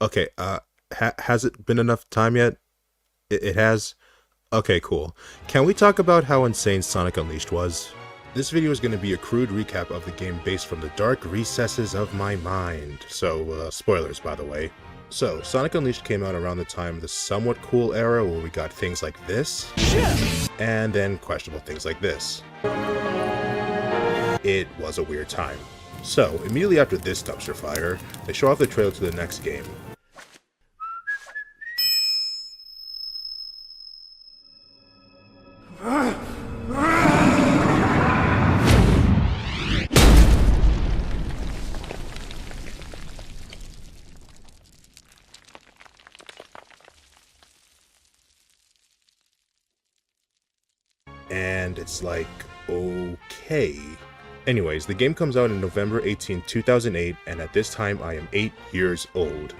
Okay, has it been enough time yet? It has? Okay, cool. Can we talk about how insane Sonic Unleashed was? This video is going to be a crude recap of the game based from the dark recesses of my mind. So, spoilers by the way. So, Sonic Unleashed came out around the time of the somewhat cool era where we got things like this, and then questionable things like this. It was a weird time. So, immediately after this dumpster fire, they show off the trailer to the next game. And it's like, okay. Anyways, the game comes out on November 18, 2008, and at this time I am 8 years old.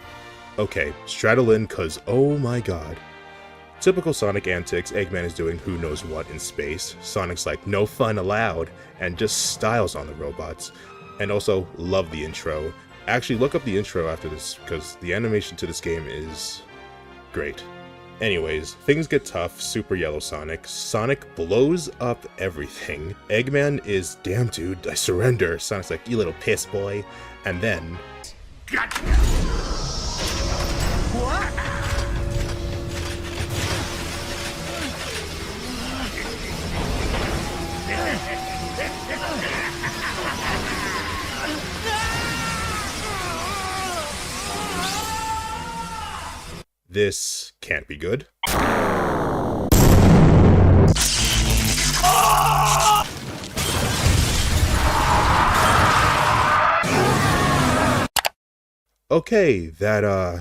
Okay, straddle in, cause oh my god. Typical Sonic antics, Eggman is doing who knows what in space, Sonic's like no fun allowed, and just styles on the robots. And also, love the intro. Actually, look up the intro after this, because the animation to this game is great. Anyways, things get tough, Super Yellow Sonic. Sonic blows up everything. Eggman is, damn dude, I surrender. Sonic's like, you little piss boy. And then... Gotcha! What? This can't be good. Okay, that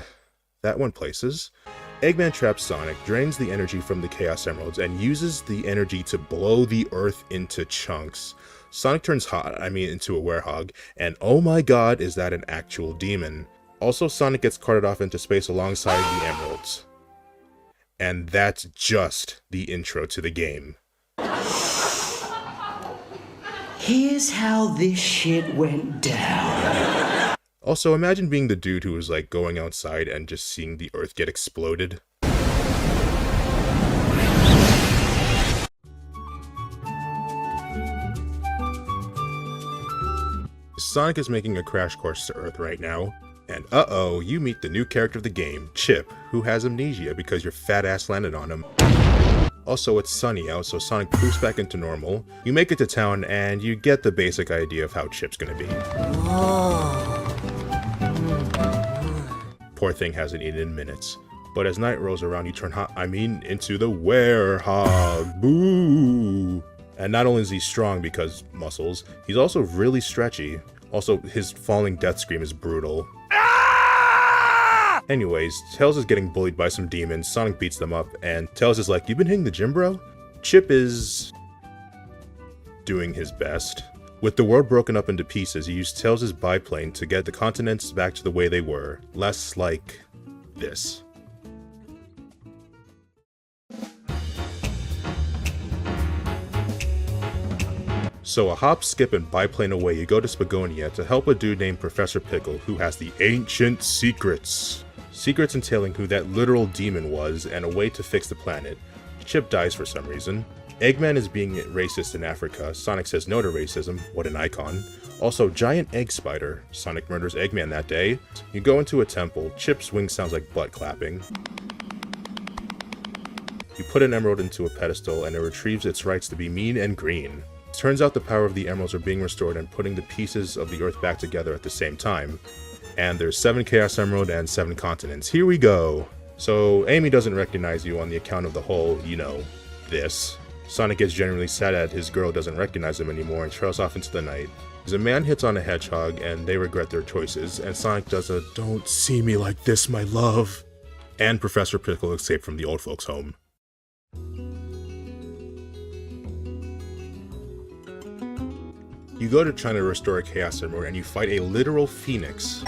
went places. Eggman traps Sonic, drains the energy from the Chaos Emeralds, and uses the energy to blow the Earth into chunks. Sonic turns hot, into a werehog, and oh my god, is that an actual demon. Also, Sonic gets carted off into space alongside the Emeralds. And that's just the intro to the game. Here's how this shit went down. Also, imagine being the dude who was like going outside and just seeing the Earth get exploded. Sonic is making a crash course to Earth right now. And uh-oh, you meet the new character of the game, Chip, who has amnesia because your fat ass landed on him. Also, it's sunny out, so Sonic poofs back into normal. You make it to town, and you get the basic idea of how Chip's gonna be. Poor thing hasn't eaten in minutes. But as night rolls around, you turn into the werehog. Boo! And not only is he strong because muscles, he's also really stretchy. Also, his falling death scream is brutal. Anyways, Tails is getting bullied by some demons, Sonic beats them up, and Tails is like, you been hitting the gym, bro? Chip is... doing his best. With the world broken up into pieces, he used Tails' biplane to get the continents back to the way they were, less like... this. So a hop, skip, and biplane away, you go to Spagonia to help a dude named Professor Pickle, who has the ancient secrets. Secrets entailing who that literal demon was, and a way to fix the planet. Chip dies for some reason. Eggman is being racist in Africa, Sonic says no to racism, what an icon. Also, giant egg spider, Sonic murders Eggman that day. You go into a temple, Chip's wing sounds like butt clapping. You put an emerald into a pedestal and it retrieves its rights to be mean and green. Turns out the power of the emeralds are being restored and putting the pieces of the Earth back together at the same time. And there's 7 Chaos Emerald and 7 continents. Here we go! So, Amy doesn't recognize you on the account of the whole, this. Sonic gets generally sad that his girl doesn't recognize him anymore and trails off into the night. As a man hits on a hedgehog and they regret their choices, and Sonic does a "Don't see me like this, my love." And Professor Pickle escaped from the old folks' home. You go to China to restore a Chaos Emerald and you fight a literal phoenix.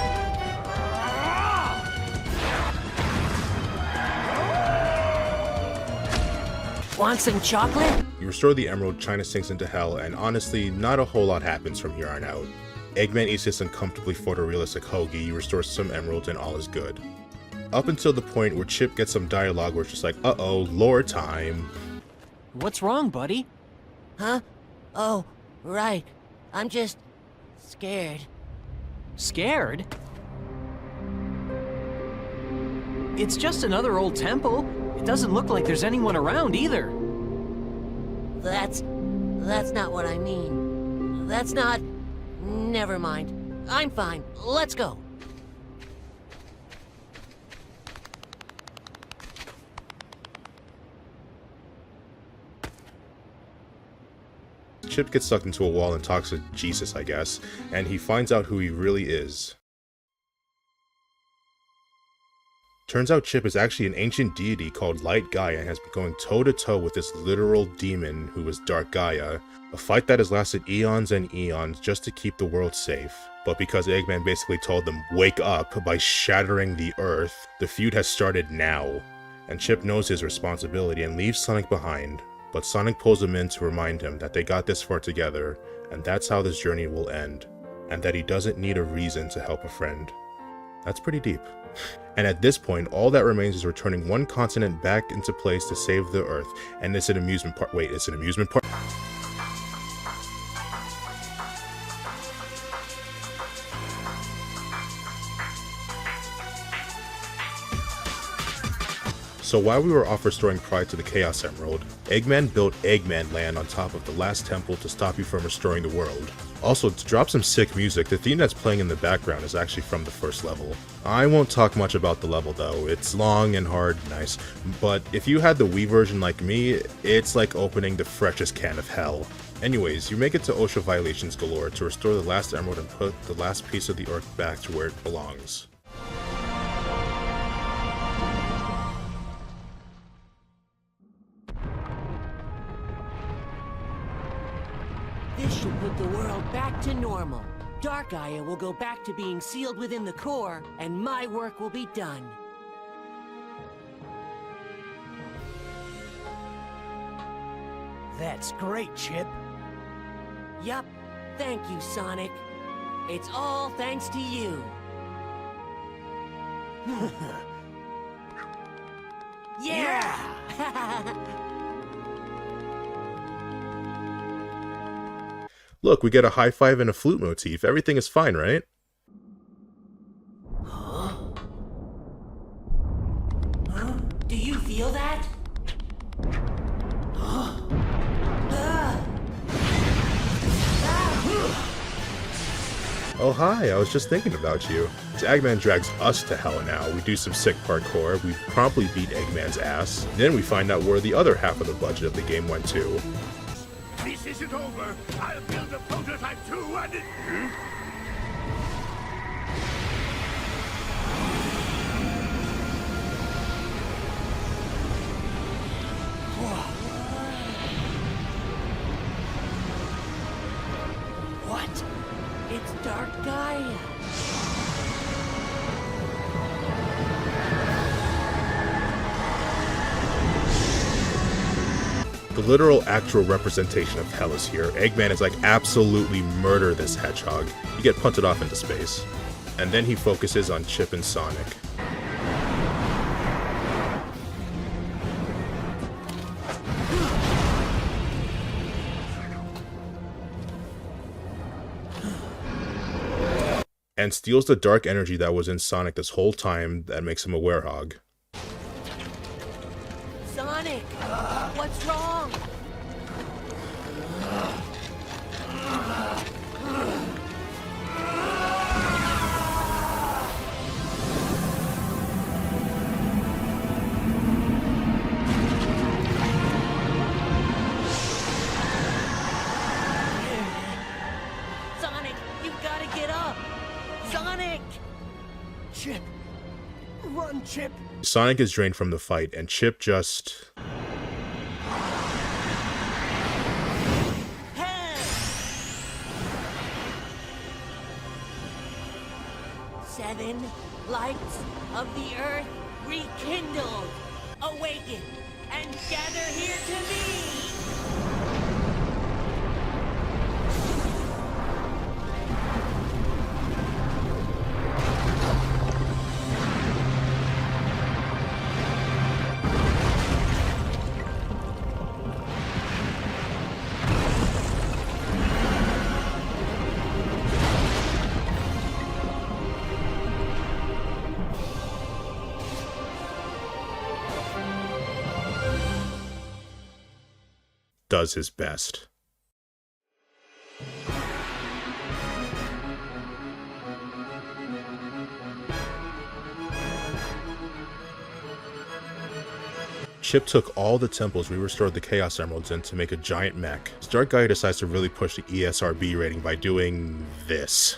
Want some chocolate? You restore the emerald, China sinks into hell, and honestly, not a whole lot happens from here on out. Eggman eats this uncomfortably photorealistic hoagie, you restore some emeralds, and all is good. Up until the point where Chip gets some dialogue where it's just like, uh-oh, lore time. What's wrong, buddy? Huh? Oh, right. I'm just scared. Scared? It's just another old temple. It doesn't look like there's anyone around either. That's not what I mean. That's not... Never mind. I'm fine. Let's go. Chip gets stuck into a wall and talks to Jesus, I guess, and he finds out who he really is. Turns out Chip is actually an ancient deity called Light Gaia and has been going toe-to-toe with this literal demon who is Dark Gaia, a fight that has lasted eons and eons just to keep the world safe. But because Eggman basically told them, wake up, by shattering the Earth, the feud has started now. And Chip knows his responsibility and leaves Sonic behind, but Sonic pulls him in to remind him that they got this far together, and that's how this journey will end, and that he doesn't need a reason to help a friend. That's pretty deep. And at this point, all that remains is returning one continent back into place to save the Earth, and it's an amusement park. Wait, it's an amusement park? So while we were off restoring pride to the Chaos Emerald, Eggman built Eggman Land on top of the last temple to stop you from restoring the world. Also, to drop some sick music, the theme that's playing in the background is actually from the first level. I won't talk much about the level though, it's long and hard, nice, but if you had the Wii version like me, it's like opening the freshest can of hell. Anyways, you make it to OSHA violations galore to restore the last emerald and put the last piece of the Earth back to where it belongs. This should put the world back to normal. Dark Gaia will go back to being sealed within the core, and my work will be done. That's great, Chip. Yup. Thank you, Sonic. It's all thanks to you. Yeah! Look, we get a high five and a flute motif. Everything is fine, right? Huh? Huh? Do you feel that? Huh? Oh hi, I was just thinking about you. So Eggman drags us to hell now. We do some sick parkour, we promptly beat Eggman's ass. Then we find out where the other half of the budget of the game went to. This isn't over. I'll build a prototype too, and it... What? It's Dark Gaia. The literal actual representation of hell is here. Eggman is like, absolutely murder this hedgehog. You get punted off into space. And then he focuses on Chip and Sonic. And steals the dark energy that was in Sonic this whole time that makes him a werehog. Sonic, what's wrong? Sonic, you've got to get up. Sonic! Chip! Run, Chip! Sonic is drained from the fight, and Chip just... Hey! 7 lights of the earth rekindled, awaken, and gather here to me! does his best. Chip took all the temples we restored the Chaos Emeralds in to make a giant mech. Dark Gaia decides to really push the ESRB rating by doing this.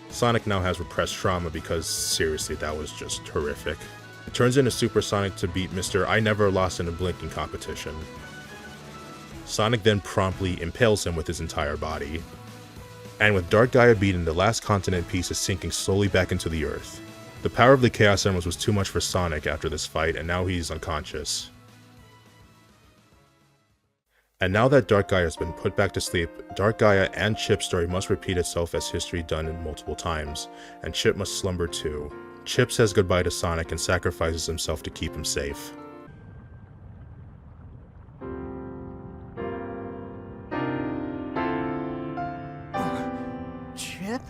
Sonic now has repressed trauma because, seriously, that was just horrific. It turns into Super Sonic to beat Mr. I Never Lost in a Blinking competition. Sonic then promptly impales him with his entire body. And with Dark Gaia beaten, the last continent piece is sinking slowly back into the earth. The power of the Chaos Emeralds was too much for Sonic after this fight, and now he's unconscious. And now that Dark Gaia has been put back to sleep, Dark Gaia and Chip's story must repeat itself as history done in multiple times, and Chip must slumber too. Chip says goodbye to Sonic and sacrifices himself to keep him safe. Chip?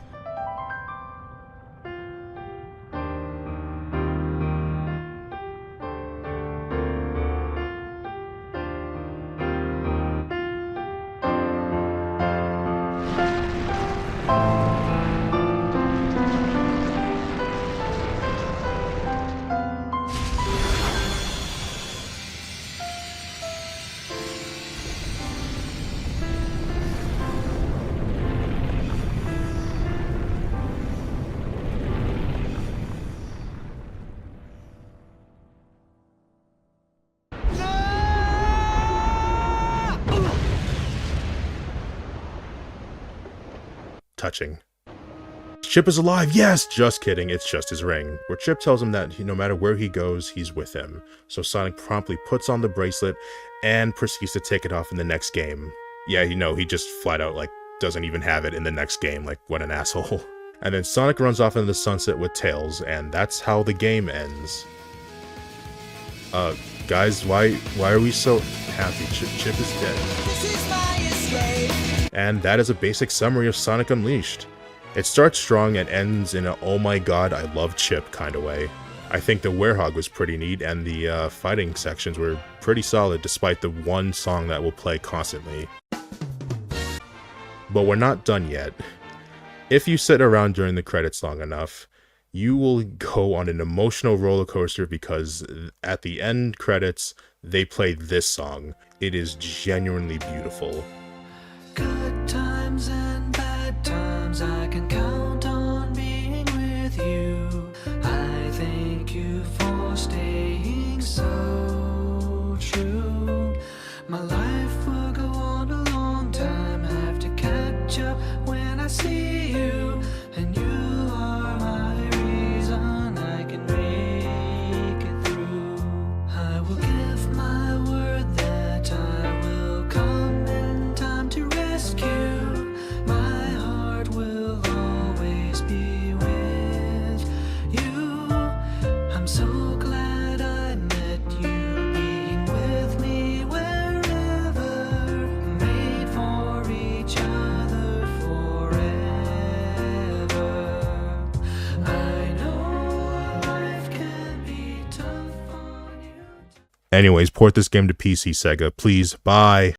Touching. Chip is alive, yes! Just kidding, it's just his ring, where Chip tells him that no matter where he goes, he's with him. So Sonic promptly puts on the bracelet and proceeds to take it off in the next game. Yeah, he just flat out, doesn't even have it in the next game, what an asshole. And then Sonic runs off into the sunset with Tails, and that's how the game ends. Guys, why are we so happy? Chip is dead. This is my escape. And that is a basic summary of Sonic Unleashed. It starts strong and ends in a oh my god, I love Chip kind of way. I think the Werehog was pretty neat, and the fighting sections were pretty solid despite the one song that will play constantly. But we're not done yet. If you sit around during the credits long enough, you will go on an emotional roller coaster because at the end credits, they play this song. It is genuinely beautiful. Good times and bad times, I can count on being with you. I thank you for staying so true. My life will go on a long time, have to catch up when I see you. And you are my reason I can make it through. I will give my word that I will come in time to rescue. My heart will always be with you. I'm so glad I met you, being with me wherever, made for each other forever. I know life can be tough on you. Anyways, port this game to PC, Sega. Please, bye.